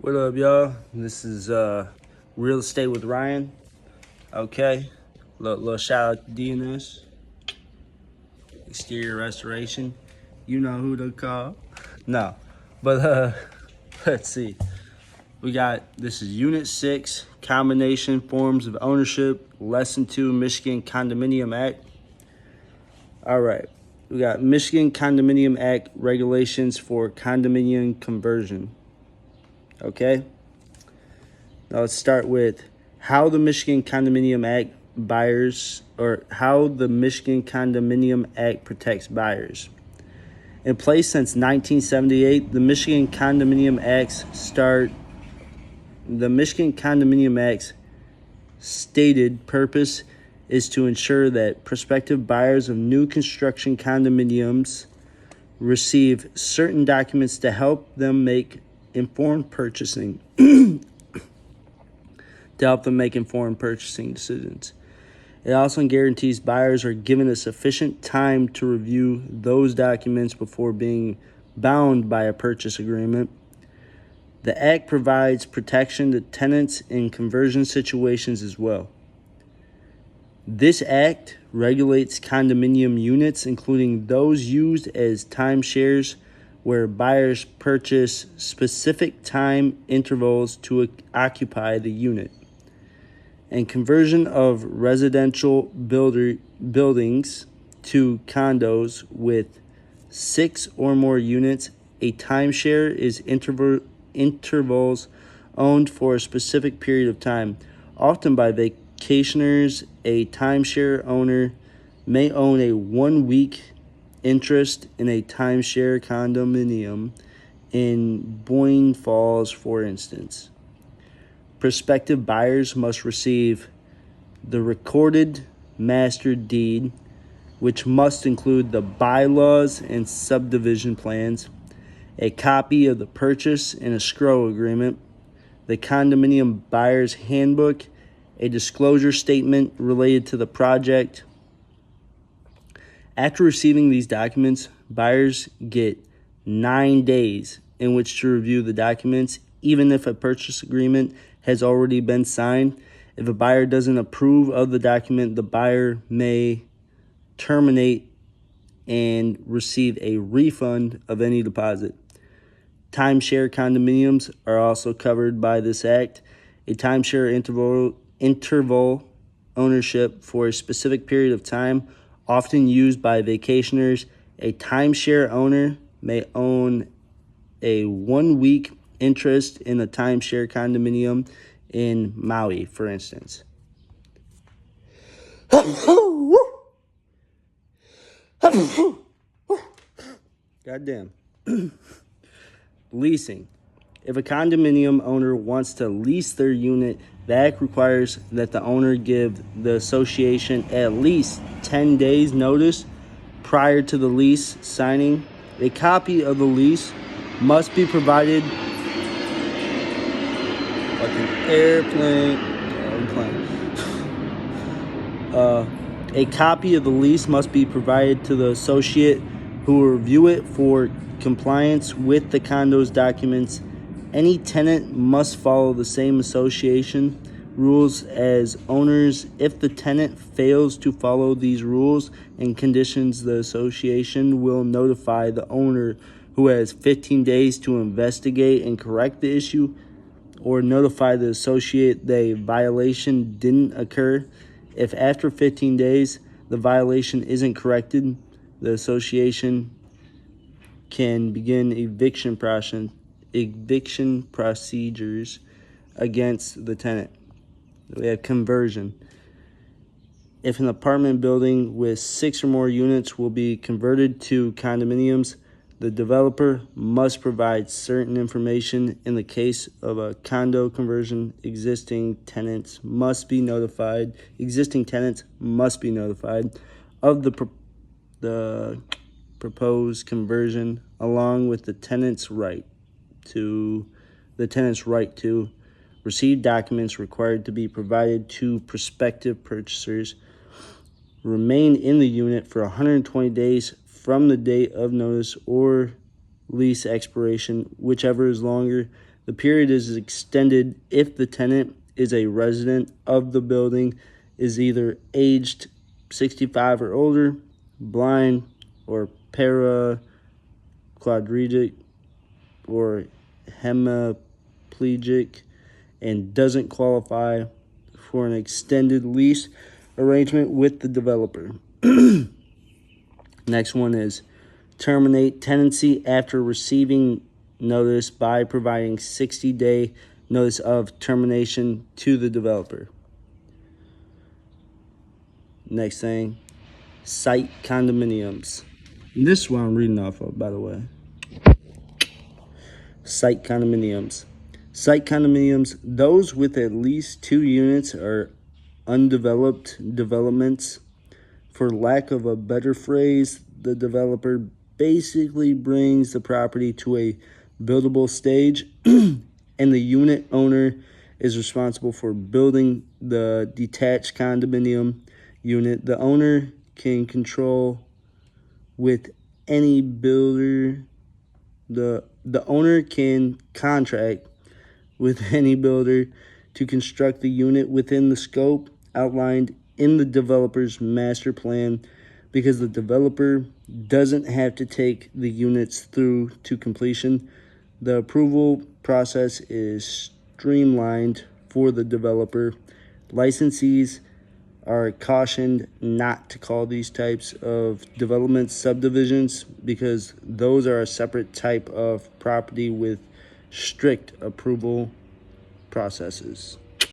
What up, y'all? This is Real Estate with Ryan. Okay, little shout out to DNS Exterior Restoration. You know who to call. No, but let's see. This is Unit 6, Combination Forms of Ownership, Lesson 2, Michigan Condominium Act. All right, we got Michigan Condominium Act regulations for condominium conversion. Okay. Now let's start with how the Michigan Condominium Act protects buyers. In place since 1978, the Michigan Condominium Act's stated purpose is to ensure that prospective buyers of new construction condominiums receive certain documents to help them make informed purchasing decisions. It also guarantees buyers are given a sufficient time to review those documents before being bound by a purchase agreement. The Act provides protection to tenants in conversion situations as well. This Act regulates condominium units, including those used as timeshares, where buyers purchase specific time intervals to occupy the unit, and conversion of residential buildings to condos with 6 or more units. A timeshare is intervals owned for a specific period of time, often by vacationers. A timeshare owner may own a 1-week interest in a timeshare condominium in Boyne Falls, for instance. Prospective buyers must receive the recorded master deed, which must include the bylaws and subdivision plans, a copy of the purchase and escrow agreement, the condominium buyer's handbook, a disclosure statement related to the project. After receiving these documents, buyers get 9 days in which to review the documents, even if a purchase agreement has already been signed. If a buyer doesn't approve of the document, the buyer may terminate and receive a refund of any deposit. Timeshare condominiums are also covered by this act. A timeshare interval ownership for a specific period of time, often used by vacationers. A timeshare owner may own a 1-week interest in a timeshare condominium in Maui, for instance. Goddamn. Leasing. If a condominium owner wants to lease their unit, the Act requires that the owner give the association at least 10 days notice prior to the lease signing. A copy of the lease must be provided. A copy of the lease must be provided to the associate who will review it for compliance with the condo's documents. Any tenant must follow the same association rules as owners. If the tenant fails to follow these rules and conditions, the association will notify the owner, who has 15 days to investigate and correct the issue, or notify the associate that a violation didn't occur. If after 15 days the violation isn't corrected, the association can begin eviction procedures against the tenant. We have conversion. If an apartment building with 6 or more units will be converted to condominiums, the developer must provide certain information. In the case of a condo conversion, existing tenants must be notified of the proposed conversion, along with the tenant's right to receive documents required to be provided to prospective purchasers. Remain in the unit for 120 days from the date of notice or lease expiration, whichever is longer. The period is extended if the tenant is a resident of the building, is either aged 65 or older, blind or paraplegic or hemiplegic, and doesn't qualify for an extended lease arrangement with the developer. Next one is terminate tenancy after receiving notice by providing 60-day notice of termination to the developer. Next thing, site condominiums. And this is what I'm reading off of, by the way. Site condominiums. Site condominiums, those with at least 2 units are undeveloped developments. For lack of a better phrase, the developer basically brings the property to a buildable stage and the unit owner is responsible for building the detached condominium unit. The owner can control with any builder. The owner can contract with any builder to construct the unit within the scope outlined in the developer's master plan, because the developer doesn't have to take the units through to completion. The approval process is streamlined for the developer. Licensees are cautioned not to call these types of developments subdivisions, because those are a separate type of property with strict approval processes.